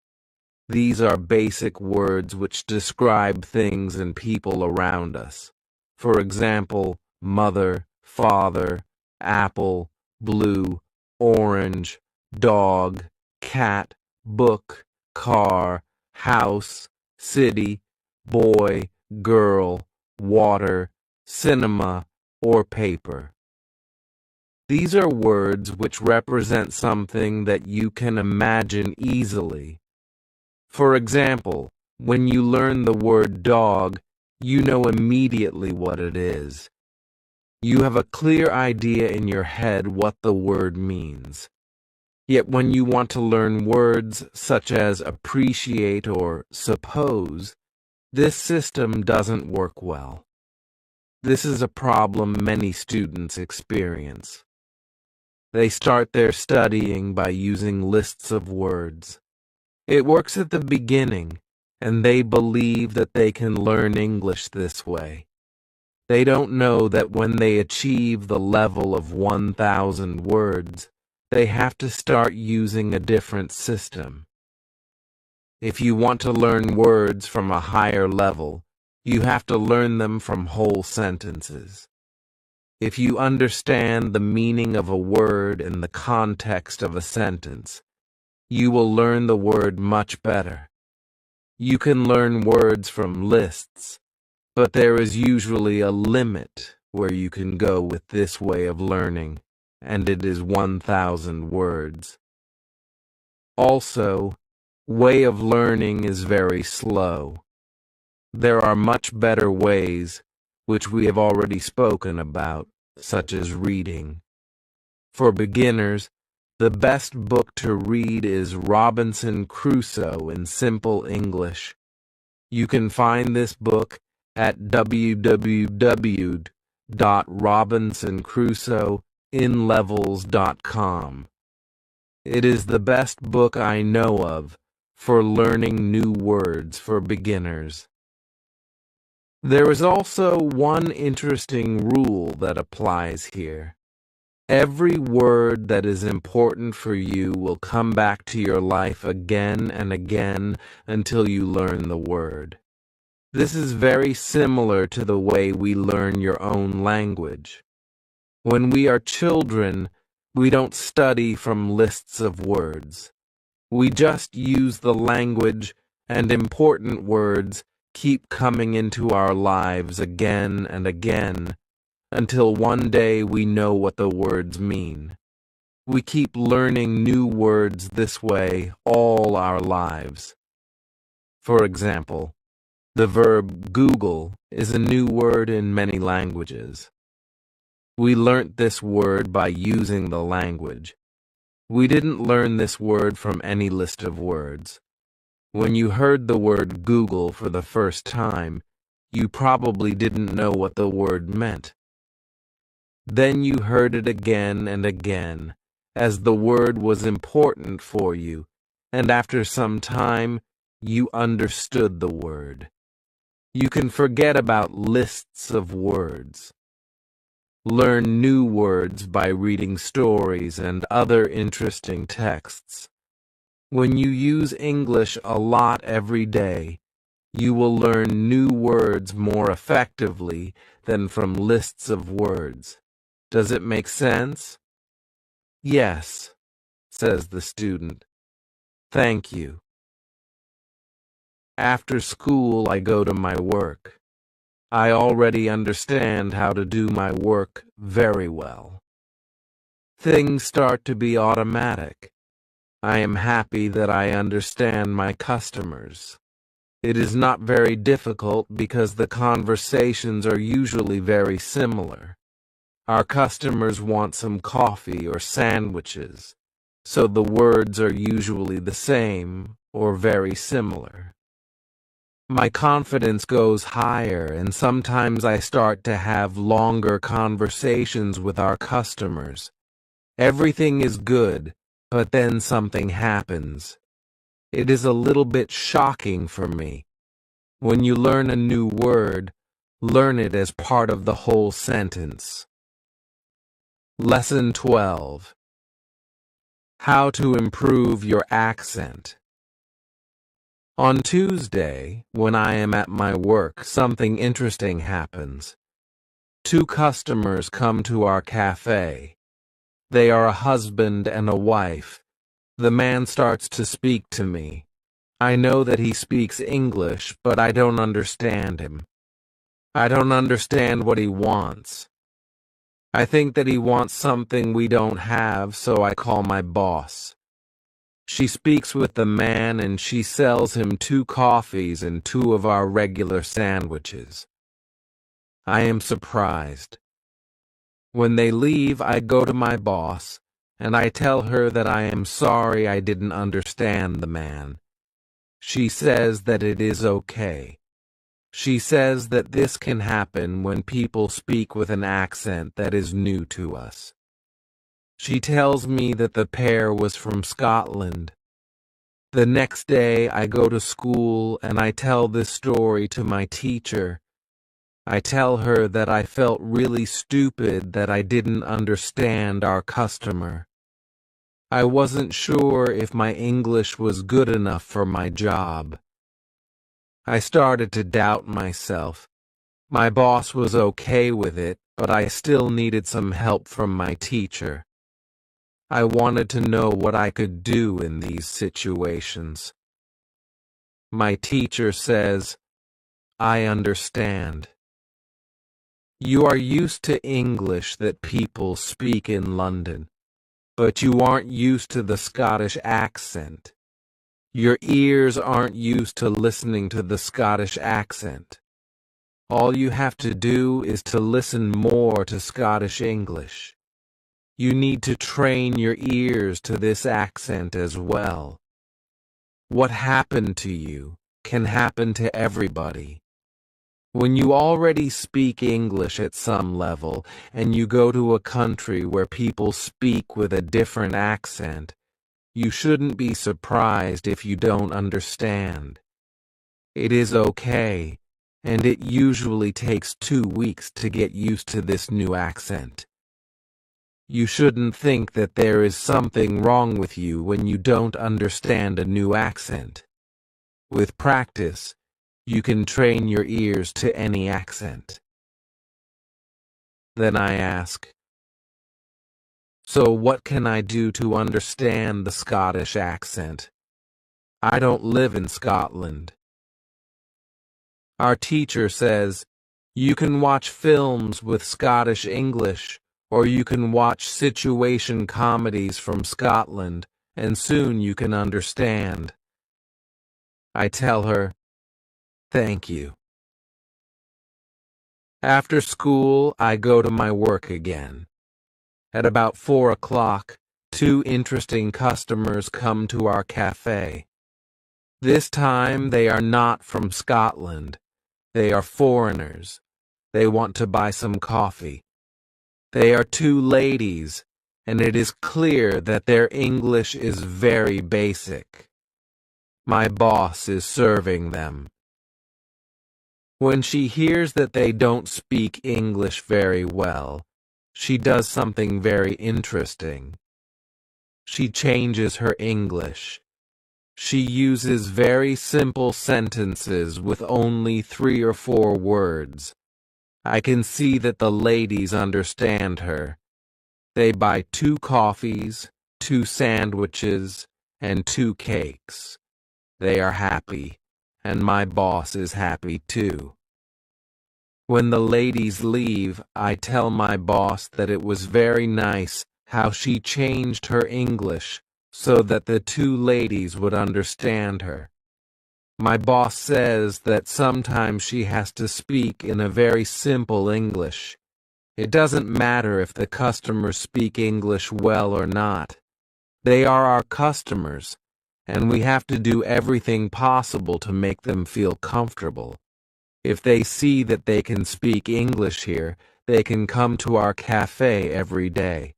These are basic words which describe things and people around us. For example, mother, father, apple, blue, orange, dog, cat, book, car, house, city, boy, girl, water, cinema, or paper. These are words which represent something that you can imagine easily. For example, when you learn the word dog, you know immediately what it is. You have a clear idea in your head what the word means. Yet when you want to learn words such as appreciate or suppose, this system doesn't work well. This is a problem many students experience. They start their studying by using lists of words. It works at the beginning, and they believe that they can learn English this way. They don't know that when they achieve the level of 1,000 words, they have to start using a different system. If you want to learn words from a higher level, you have to learn them from whole sentences. If you understand the meaning of a word in the context of a sentence, you will learn the word much better. You can learn words from lists, but there is usually a limit where you can go with this way of learning, and it is 1,000 words. Also, way of learning is very slow. There are much better ways, which we have already spoken about, such as reading. For beginners, the best book to read is Robinson Crusoe in Simple English. You can find this book at www.robinsoncrusoeinlevels.com. It is the best book I know of for learning new words for beginners. There is also one interesting rule that applies here. Every word that is important for you will come back to your life again and again until you learn the word. This is very similar to the way we learn your own language. When we are children, we don't study from lists of words. We just use the language, and important words keep coming into our lives again and again, until one day we know what the words mean. We keep learning new words this way all our lives. For example, the verb Google is a new word in many languages. We learnt this word by using the language. We didn't learn this word from any list of words. When you heard the word Google for the first time, you probably didn't know what the word meant. Then you heard it again and again, as the word was important for you, and after some time, you understood the word. You can forget about lists of words. Learn new words by reading stories and other interesting texts. When you use English a lot every day, you will learn new words more effectively than from lists of words. Does it make sense? Yes, says the student. Thank you. After school, I go to my work. I already understand how to do my work very well. Things start to be automatic. I am happy that I understand my customers. It is not very difficult because the conversations are usually very similar. Our customers want some coffee or sandwiches, so the words are usually the same or very similar. My confidence goes higher, and sometimes I start to have longer conversations with our customers. Everything is good, but then something happens. It is a little bit shocking for me. When you learn a new word, learn it as part of the whole sentence. Lesson 12. How to improve your accent. On Tuesday, when I am at my work, something interesting happens. Two customers come to our cafe. They are a husband and a wife. The man starts to speak to me. I know that he speaks English, but I don't understand him. I don't understand what he wants. I think that he wants something we don't have, so I call my boss. She speaks with the man and she sells him 2 coffees and 2 of our regular sandwiches. I am surprised. When they leave, I go to my boss and I tell her that I am sorry I didn't understand the man. She says that it is okay. She says that this can happen when people speak with an accent that is new to us. She tells me that the pair was from Scotland. The next day I go to school and I tell this story to my teacher. I tell her that I felt really stupid that I didn't understand our customer. I wasn't sure if my English was good enough for my job. I started to doubt myself. My boss was okay with it, but I still needed some help from my teacher. I wanted to know what I could do in these situations. My teacher says, I understand. You are used to English that people speak in London, but you aren't used to the Scottish accent. Your ears aren't used to listening to the Scottish accent. All you have to do is to listen more to Scottish English. You need to train your ears to this accent as well. What happened to you can happen to everybody. When you already speak English at some level and you go to a country where people speak with a different accent, you shouldn't be surprised if you don't understand. It is okay, and it usually takes 2 weeks to get used to this new accent. You shouldn't think that there is something wrong with you when you don't understand a new accent. With practice, you can train your ears to any accent. Then I ask, so what can I do to understand the Scottish accent? I don't live in Scotland. Our teacher says, you can watch films with Scottish English, or you can watch situation comedies from Scotland, and soon you can understand. I tell her, thank you. After school, I go to my work again. At about 4 o'clock, 2 interesting customers come to our cafe. This time they are not from Scotland. They are foreigners. They want to buy some coffee. They are 2 ladies, and it is clear that their English is very basic. My boss is serving them. When she hears that they don't speak English very well, she does something very interesting. She changes her English. She uses very simple sentences with only 3 or 4 words. I can see that the ladies understand her. They buy 2 coffees, 2 sandwiches, and 2 cakes. They are happy, and my boss is happy too. When the ladies leave, I tell my boss that it was very nice how she changed her English so that the 2 ladies would understand her. My boss says that sometimes she has to speak in a very simple English. It doesn't matter if the customers speak English well or not. They are our customers, and we have to do everything possible to make them feel comfortable. If they see that they can speak English here, they can come to our cafe every day.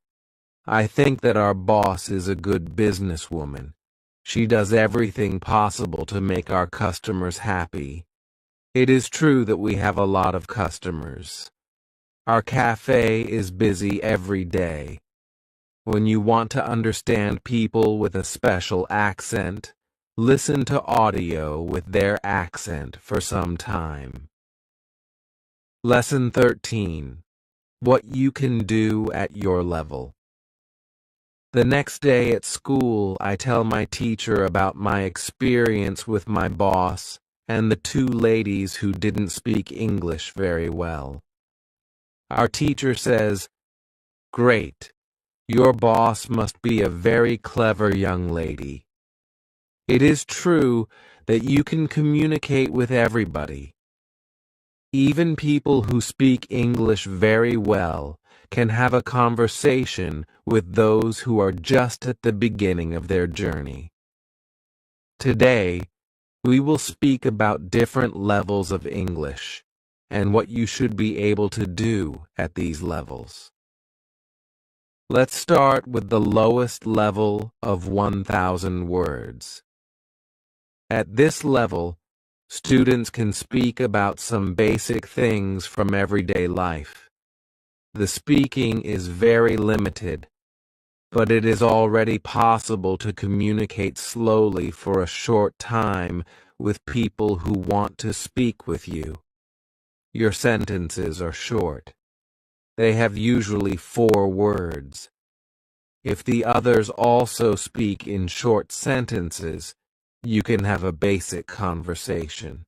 I think that our boss is a good businesswoman. She does everything possible to make our customers happy. It is true that we have a lot of customers. Our cafe is busy every day. When you want to understand people with a special accent, listen to audio with their accent for some time. Lesson 13. What you can do at your level. The next day at school, I tell my teacher about my experience with my boss and the 2 ladies who didn't speak English very well. Our teacher says, "Great. Your boss must be a very clever young lady." It is true that you can communicate with everybody. Even people who speak English very well can have a conversation with those who are just at the beginning of their journey. Today, we will speak about different levels of English and what you should be able to do at these levels. Let's start with the lowest level of 1,000 words. At this level, students can speak about some basic things from everyday life. The speaking is very limited, but it is already possible to communicate slowly for a short time with people who want to speak with you. Your sentences are short. They have usually 4 words. If the others also speak in short sentences, you can have a basic conversation.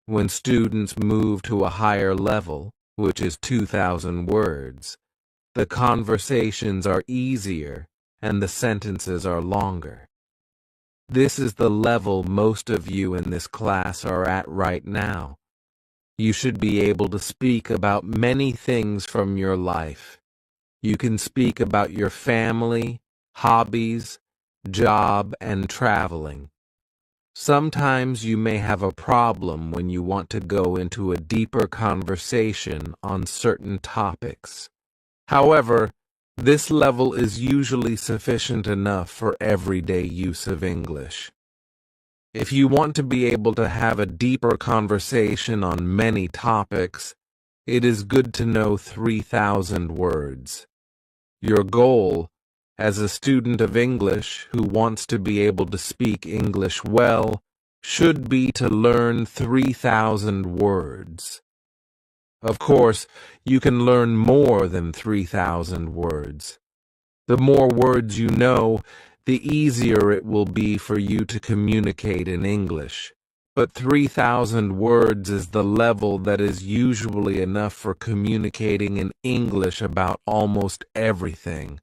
When students move to a higher level, which is 2,000 words, the conversations are easier and the sentences are longer. This is the level most of you in this class are at right now. You should be able to speak about many things from your life. You can speak about your family, hobbies, job, and traveling. Sometimes you may have a problem when you want to go into a deeper conversation on certain topics. However, this level is usually sufficient enough for everyday use of English. If you want to be able to have a deeper conversation on many topics, it is good to know 3,000 words. Your goal, as a student of English who wants to be able to speak English well, should be to learn 3,000 words. Of course, you can learn more than 3,000 words. The more words you know, the easier it will be for you to communicate in English. But 3,000 words is the level that is usually enough for communicating in English about almost everything.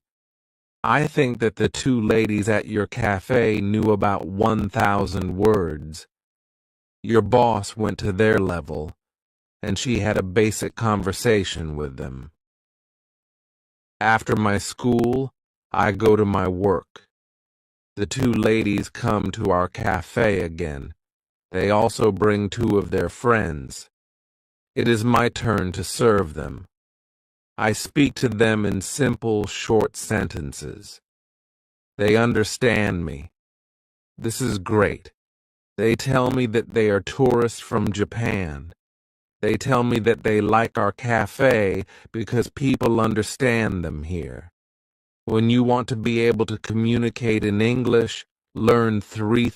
I think that the 2 ladies at your cafe knew about 1,000 words. Your boss went to their level, and she had a basic conversation with them. After my school, I go to my work. The 2 ladies come to our cafe again. They also bring 2 of their friends. It is my turn to serve them. I speak to them in simple, short sentences. They understand me. This is great. They tell me that they are tourists from Japan. They tell me that they like our cafe because people understand them here. When you want to be able to communicate in English, learn 3,000